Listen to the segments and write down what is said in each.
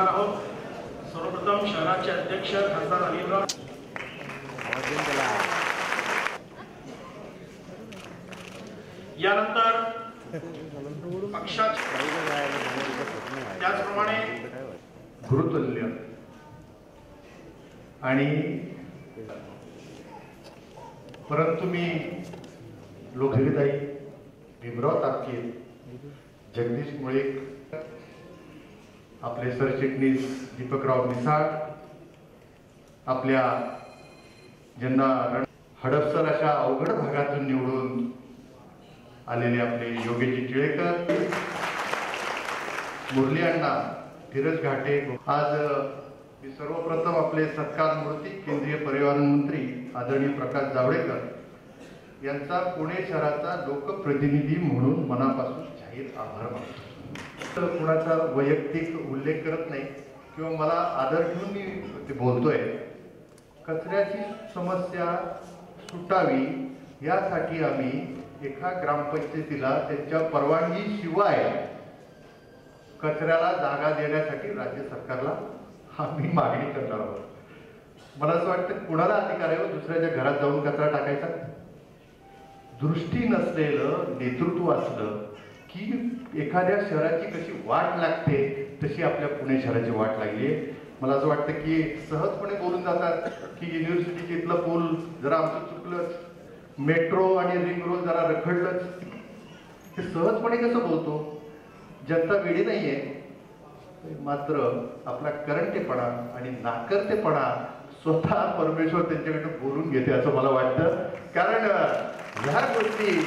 बोलणार आहोत. सर्वप्रथम शहराचे अध्यक्ष खासदार अनिलराव, यानंतर पक्षाचे त्याचप्रमाणे गुरुतुल्य आणि परंतु मी लोकहिताई भीमराव तापकीर, जगदीश मुळीक, आपले सरचिटणीस दीपकराव मिसाळ, आपल्या ज्यांना हडपसर अशा अवघड भागातून निवडून आलेले आपले योगेश टिळेकर, मुरली अण्णा, धीरज घाटे. आज मी सर्वप्रथम आपले सत्कार मूर्ती केंद्रीय पर्यावरण मंत्री आदरणीय प्रकाश जावडेकर यांचा पुणे शहराचा लोकप्रतिनिधी म्हणून मनापासून जाहीर आभार मानतो. कुणाचा वैयक्तिक उल्लेख करत नाही किंवा मला आदर ठेवून मी ते बोलतोय. कचऱ्याची समस्या सुटावी यासाठी आम्ही एका ग्रामपंचायतीला त्यांच्या परवानगी शिवाय कचऱ्याला जागा देण्यासाठी राज्य सरकारला आम्ही मागणी करणार आहोत. मला असं वाटतं कुणाला अधिकार आहे दुसऱ्याच्या घरात जाऊन कचरा टाकायचा? दृष्टी नसलेलं नेतृत्व असलं की एखाद्या शहराची कशी वाट लागते तशी आपल्या पुणे शहराची वाट लागली आहे. मला असं वाटतं की सहजपणे बोलून जातात की युनिव्हर्सिटीचे इथलं पूल जरा आमचं चुकलंच, मेट्रो आणि रिंग रोड जरा रखडलंच. हे सहजपणे कसं बोलतो? जनता वेळी नाहीये, मात्र आपला करंटेपणा आणि नाकर्तेपणा स्वतः परमेश्वर त्यांच्याकडे बोलून घेते असं मला वाटतं. कारण ह्या गोष्टी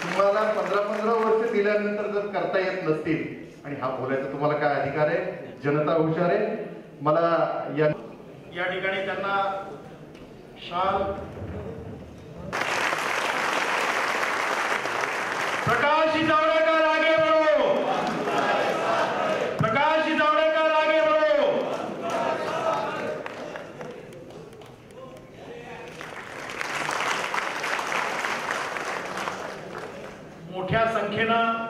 तुम्हाला 15-15 वर्ष दिल्यानंतर जर करता येत नसतील आणि हा बोलायचा तुम्हाला काय अधिकार आहे? जनता हुशार आहे. मला या ठिकाणी त्यांना शाल प्रकाश जावडेकर आगे बढ़ो, प्रकाश जावडेकर आगे बढ़ो. मोठ्या संख्येनं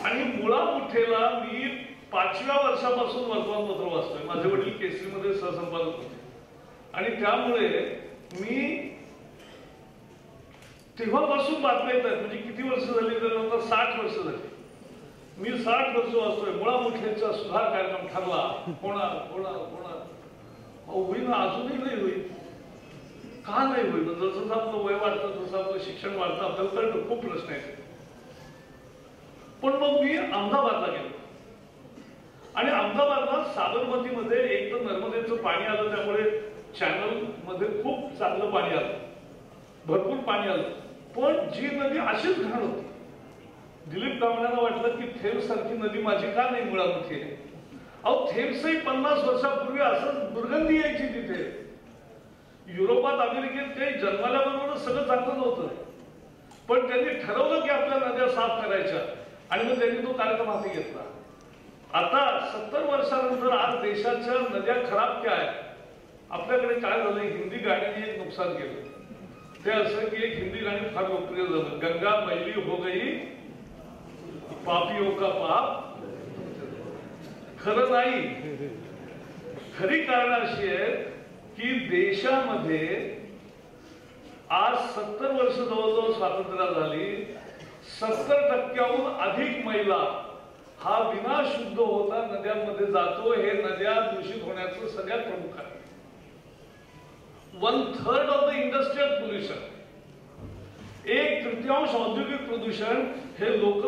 आणि मुळामुठेला मी 5व्या वर्षापासून वर्तमानपत्र वाचतोय. माझे वडील केसरीमध्ये सहसंपादक होते आणि त्यामुळे मी तेव्हापासून बातम्या येतात. म्हणजे किती वर्ष झाली तर 60 वर्ष झाली. मी 60 वर्ष वाचतोय. मुळामुठेचा सुधार कार्यक्रम ठरला, होणार होणार होणार, होईना, अजूनही नाही होईल. का नाही होईल? जसं जसं आपलं वय वाढतं तसं आपलं शिक्षण वाढतं, आपल्याला कळतं खूप प्रश्न आहेत. पण मग मी अहमदाबादला गेलो आणि अहमदाबादला साबरमतीमध्ये एक तर नर्मदेचं पाणी आलं, त्यामुळे चॅनल मध्ये खूप चांगलं पाणी आलं, भरपूर पाणी आलं. पण जी नदी अशीच घाण होती. दिलीप कांबळ्यांना वाटलं की थेम्स सारखी नदी माझी का नाही मुळामुठी आहे. अहो थेम्सही 50 वर्षापूर्वी असं दुर्गंधी यायची तिथे. युरोपात अमेरिकेत काही जन्माल्याबरोबरच सगळं चांगलं नव्हतं, पण त्यांनी ठरवलं की आपल्या नद्या साफ करायच्या आणि मग त्यांनी तो कार्यक्रम हाती घेतला. आता 70 वर्षानंतर आज देशाच्या नद्या खराब क्या आहे? आपल्याकडे काय झालं? हिंदी गाण्याने एक नुकसान केलं. ते असं की एक हिंदी गाणी फार लोकप्रिय झालं, गंगा मैली हो गई पापियों का पाप. खरं नाही. खरी कारण अशी आहे की देशामध्ये आज 70 वर्ष जवळजवळ स्वातंत्र्य झाली. 70% अधिक मैला हा विनाशुद्ध होता नद्यांमध्ये जातो. हे नद्या दूषित होण्याचं सगळ्यात प्रमुख आहे. 1/3 ऑफ द इंडस्ट्रियल पोल्युशन, 1/3 औद्योगिक प्रदूषण हे लोक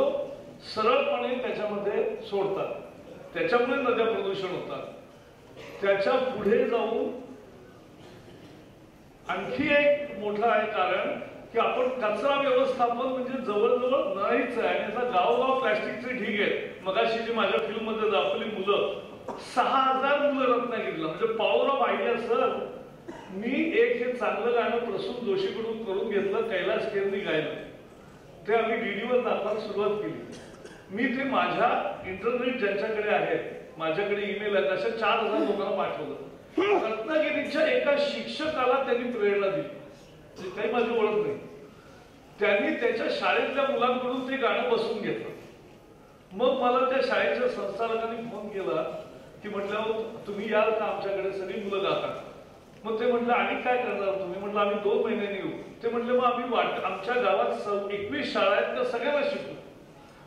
सरळपणे त्याच्यामध्ये सोडतात. त्याच्यामुळे नद्या प्रदूषण होतात. त्याच्या पुढे जाऊन आणखी एक मोठं आहे कारण की आपण कचरा व्यवस्थापन म्हणजे जवळजवळ नाहीच आहे. आणि आता गावोगाव प्लॅस्टिकचे ढीग आहेत. मगाशी जी माझ्या फिल्म मध्ये दाखवली मुलं, 6000 मुलं रत्नागिरीला. म्हणजे पॉवर ऑफ आयडिया. सर मी एक हे चांगलं गाणं प्रसून जोशीकडून करून घेतलं, कैलास खेरनी गायलं. ते आम्ही डीडीवर दाखवायला सुरुवात केली. मी ते माझ्या इंटरनेट ज्यांच्याकडे आहे, माझ्याकडे ईमेल आहेत, अशा 4000 लोकांना पाठवलं. रत्नागिरीच्या एका शिक्षकाला त्यांनी प्रेरणा दिली, काही माझी ओळख नाही. त्यांनी त्याच्या शाळेतल्या मुलांकडून ते गाणं बसवून घेतलं मग मला त्या शाळेच्या संचालकांनी फोन केला की म्हटल्यावर तुम्ही याल का आमच्याकडे, सगळी मुलं जातात. मग ते म्हटलं आणि काय करणार तुम्ही, म्हटलं आम्ही 2 महिन्यांनी येऊ. ते म्हटलं मग आम्ही आमच्या गावात 21 शाळा आहेत त्या सगळ्यांना शिकू.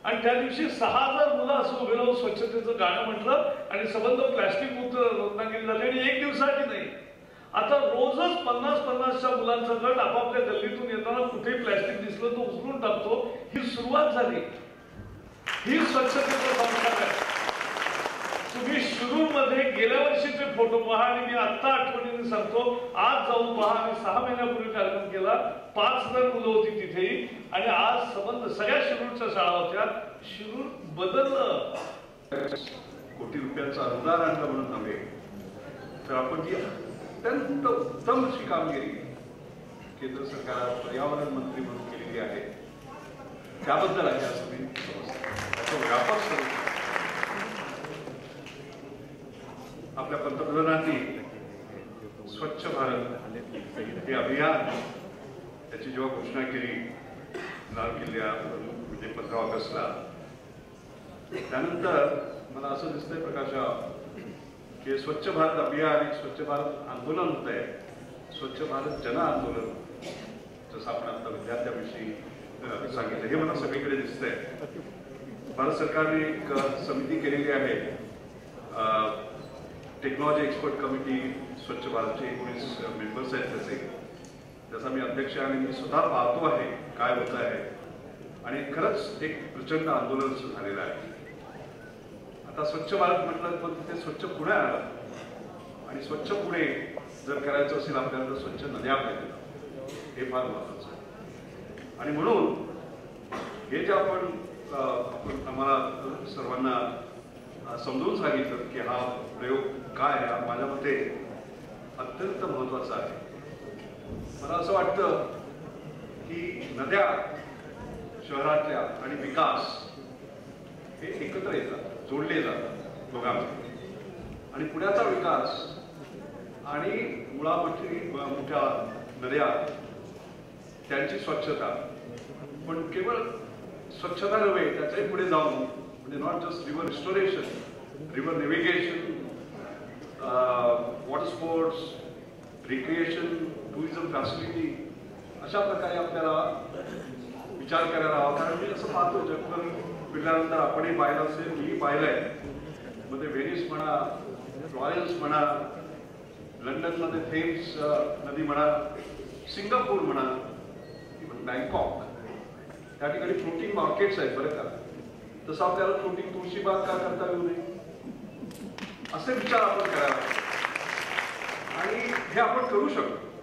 आणि त्या दिवशी 6000 मुलं असं उभे राहून स्वच्छतेचं गाणं म्हटलं आणि संबंध प्लॅस्टिक मुक्त रत्नागिरी झाले. आणि 1 दिवसाची नाही, आता रोजच 50-50च्या मुलांचा गट आपापल्या गल्लीतून येताना कुठेही प्लॅस्टिक दिसलं तर उचलून टाकतो. ही सुरुवात झाली, ही स्वच्छतेचा संस्कार आहे. तुम्ही शिरूरमध्ये गेल्या वर्षीचे फोटो पहा आणि मी आत्ता आठवणीने सांगतो, आज जाऊन पहा. आम्ही 6 महिन्यापूर्वी कार्यक्रम केला, 5000 मुलं होती तिथेही. आणि आज संबंध सगळ्या शिरूरच्या शाळा होत्या. शिरूर बदललं. कोटी रुपयाचं अनुदान आणलं म्हणून नव्हे, तर आपण जी अत्यंत उत्तम अशी कामगिरी केंद्र सरकार पर्यावरण मंत्री म्हणून केलेली आहे त्याबद्दल आहे असं मी समजतो. व्यापक स्वरूप आपल्या पंतप्रधानांनी स्वच्छ भारत हे अभियान त्याची जेव्हा घोषणा केली लाल किल्ल्यावर म्हणजे 15 ऑगस्टला, त्यानंतर मला असं दिसतंय प्रकाशा की स्वच्छ भारत अभियान एक स्वच्छ भारत आंदोलन होत आहे, स्वच्छ भारत जन आंदोलन, जसं आपण आता विद्यार्थ्यांविषयी सांगितलं, हे मला सगळीकडे दिसतंय. भारत सरकारने एक समिती केलेली आहे, टेक्नॉलॉजी एक्सपर्ट कमिटी, स्वच्छ भारतचे 19 मेंबर्स आहेत त्याचा मी अध्यक्ष आणि मी स्वतः पाहतो आहे काय होत आहे. आणि खरंच एक प्रचंड आंदोलन झालेलं आहे. आता स्वच्छ भारत म्हटलं पण तिथे स्वच्छ पुणे आलं, आणि स्वच्छ पुणे जर करायचं असेल आपल्याला तर स्वच्छ नद्या पाहिजे, हे फार महत्वाचं आहे. आणि म्हणून हे जे आपण आम्हाला सर्वांना समजून सांगितलं की हा प्रयोग काय आहे, माझ्या मते अत्यंत महत्वाचा आहे. मला असं वाटतं की नद्या शहरातल्या आणि विकास हे एकत्र येतात, जोडले जातात दोघांमध्ये. आणि पुण्याचा विकास आणि मुळामठी मोठ्या नद्या त्यांची स्वच्छता, पण केवळ स्वच्छता नव्हे त्याच्याही पुढे जाऊन म्हणजे not just river restoration, river navigation, water sports, recreation, tourism facility, अशा प्रकारे आपल्याला विचार करायला हवा. कारण मी असं पाहतो जगभर फिरल्यानंतर आपणही पाहिलं असेल, मी पाहिलंय, मध्ये व्हेनिस म्हणा, फ्लॉरेन्स म्हणा, लंडनमध्ये थेम्स नदी म्हणा, सिंगापूर म्हणा, इव्हन बँकॉक, त्या ठिकाणी फ्लोटिंग मार्केट्स आहेत बरं का. तसं आपल्याला फ्लोटिंग तुळशीबाग का करता येऊ नये, असे विचार आपण करायला, आणि हे आपण करू शकतो.